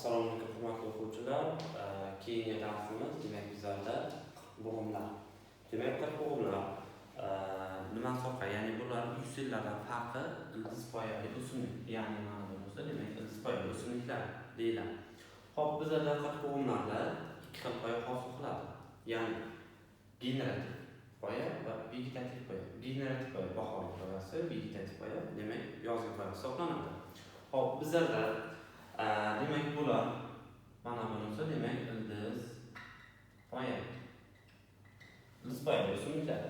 Assalomu alaykum hurmatli o'quvchilar. Keyingi darsimiz demak bizlarda bo'g'imlar. Demak bo'g'imlar nima soha, ya'ni bular yuksellardan farqi ildiz poyali o'simlik, ya'ni mana bunisi demak ildiz poyali o'simliklar deyiladi. Xo'p, bizlarda bo'g'imlarda ikki xil poya hosil qiladi. Ya'ni generativ poya va vegetativ poya. Generativ poya bahoriy poyasi, vegetativ poya demak yozgi poya hisoblanadi. Xo'p, bizlarda demak bular mana bunisi demak ildiz poya. Ildiz poya o'simliklar.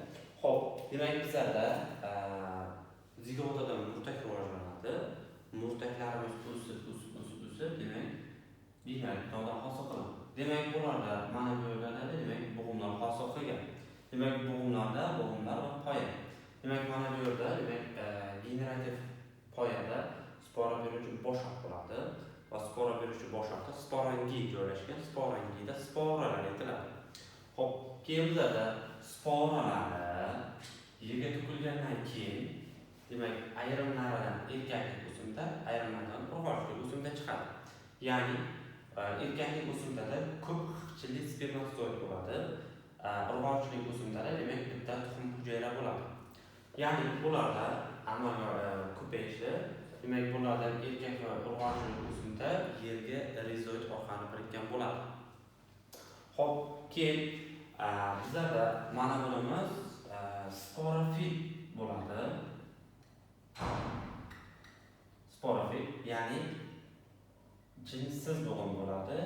Xo'p, demak bizlarda zigotadan murtak rivojlanadi. Murtaklarimiz o'sib demak generativ poyadan hosil qiladi. Demak bularda mana bu yerlarda demak bo'g'imlar hosil qilgan. Demak bo'g'imlar va poya. Demak mana bu yerda demak generativ poyada spora beruvchi boshoq bo'ladi va spora beruvchi boshoqda sporangid joylashgan. Sporangida sporalar aytiladi. Xo'p, keyin bizlarda sporalar yerga to'kilgandan keyin demak ayrimlaridan erkaklik o'simda, ayrimlaridan urg'ochlik o'simda chiqadi. Ya'ni erkaklik o'simdada ko'p xilli spermatozoid bo'ladi. Urg'ochlik o'simdada demak bitta tuxum hujayra bo'ladi. Ya'ni bularda amalga ko'payishi demak bulardan erkak va urg'ochlik o'simda yerga rizoid orqali birikkan bo'ladi. Xo'p, keyin bizlarda mana bunimiz sporofit bo'ladi. Sporofit ya'ni jinsiz bo'g'im bo'ladi.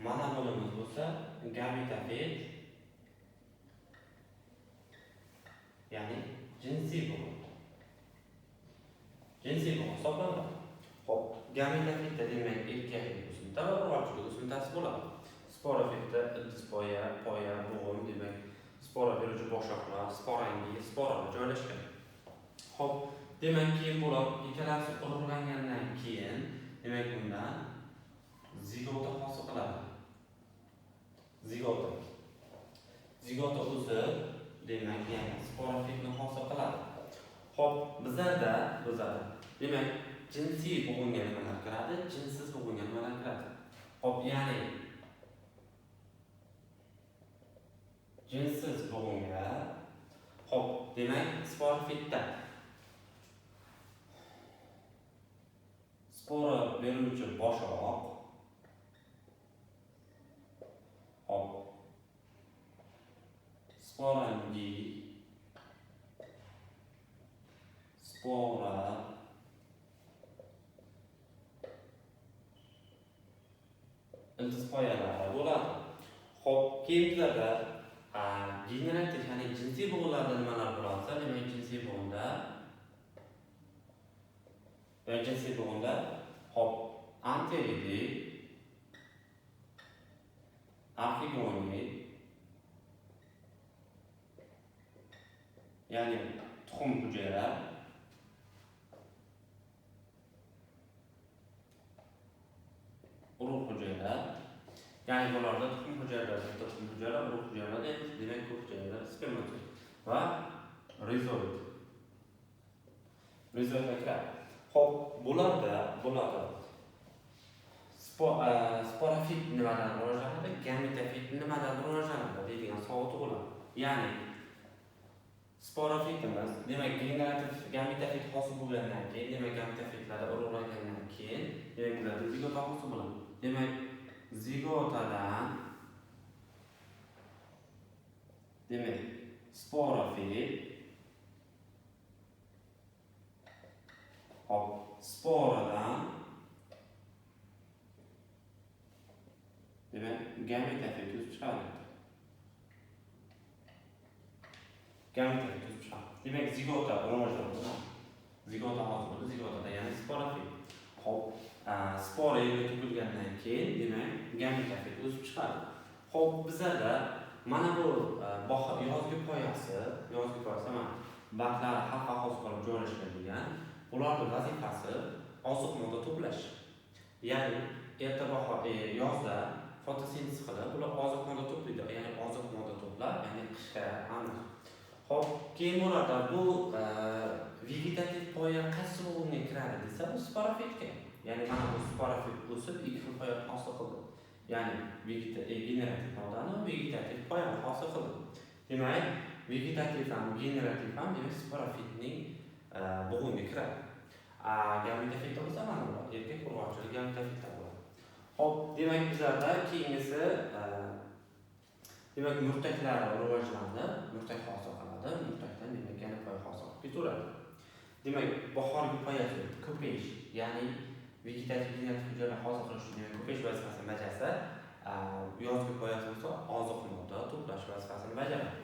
Mana bunimiz bo'lsa gametofit ya'ni jinsiy bo'g'im. Jinsiy bo'g'im hisoblanadi. Xo'p, gametofitda demak erkaklik o'simta va urg'ochlik o'simtasi bo'ladi. Sporofitda ildiz poya, bo'g'im demak spora beruvchi boshoqlar, sporangid, sporalar joylashgan. Xo'p, demak keyin bular ikkalasi urug'langandan keyin demak bundan zigota hosil qiladi. Zigota o'zi demak yana sporofitni hosil qiladi. Xo'p, bizlarda demak jinsiy bo'g'imga nimalar kiradi, jinsiz bo'g'imga nimalar kiradi? Xo'p, ya'ni jinsiz bo'g'imga xo'p, demak sporofitda spora beruvchi boshoq xo'p, sporangid, spora ildiz poyalari bo'ladi. Xo'p, keyin bizlarda generativ ya'ni jinsiy bo'g'imlarda nimalar bo'ladi? Demak jinsiy bo'g'imda xo'p, anteridik, afigonid ya'ni tuxum hujayra, urug' hujayra, ya'ni bularda tuxum hujayralari, urug' hujayralari, demak ko'p hujayralar, spermatozoid va rizoidga kiradi. Xo'p, bularda sporofit nimadan rivojlanadi, gametofit nimadan rivojlanadi deydigan savol tug'iladi. Ya'ni sporofitimiz demak generativ gametofit hosil bo'lgandan keyin, demak gametofitlarda urug'langandan keyin demak bularda zigota hosil bo'ladi. Demak zigotadan demak sporofit hop, sporadan demak gametofit o'sib chiqadi. Demak zigota rivojlanadi. Zigota hosil bo'ladi. Zigotada ya'ni sporofit. Xo'p, spora yerga to'kilgandan keyin demak gametofit o'sib chiqadi. Xo'p, bizlarda mana bu yozgi poyasi mana barglar halqa hosil qilib joylashgan degan. Ularning vazifasi oziq modda to'plash. Ya'ni yozda fotosintez qilib ular oziq modda to'playdi. Ya'ni oziq modda to'plab, ya'ni qishga aniq. Xo'p, keyin bularda bu vegetativ poya qaysi bo'g'imga kiradi desa, bu sporofitga. Ya'ni mana bu sporofit o'sib ikki xil poya hosil qildi. Ya'ni generativ nodani vegetativ poya hosil qildi. Demak, vegetativ ham generativ ham demak sporofitning bo'g'iniga kiradi. Gametofitda bo'lsa mana bu erkak urg'ochili gametofitda bo'ladi. Xo'p, demak bizlarda keyingisi demak murtaklar rivojlandi, murtak hosil qiladi, murtakdan demak yana poya hosil qilib ketaveradi. Demak, bahorgi poyasi ko'payish, ya'ni vegetativ generativ hujayralar hosil qilish uchun demak ko'payish vazifasini bajarsa, yozgi poyasi bo'lsa oziq modda to'plash vazifasini bajaradi.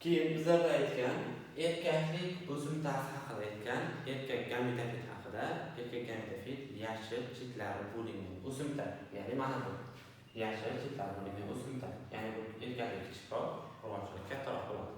Keyin bizlarda aytgan erkaklik o'simtasi haqida aytgan, erkak gametofit haqida, erkak gametofit yashil chetlari bo'lingan o'simtak, ya'ni mana bu yashil chetlari bo'lingan o'simtak, ya'ni bu erkaklik kichikroq, urg'ochlik kattaroq bo'ladi.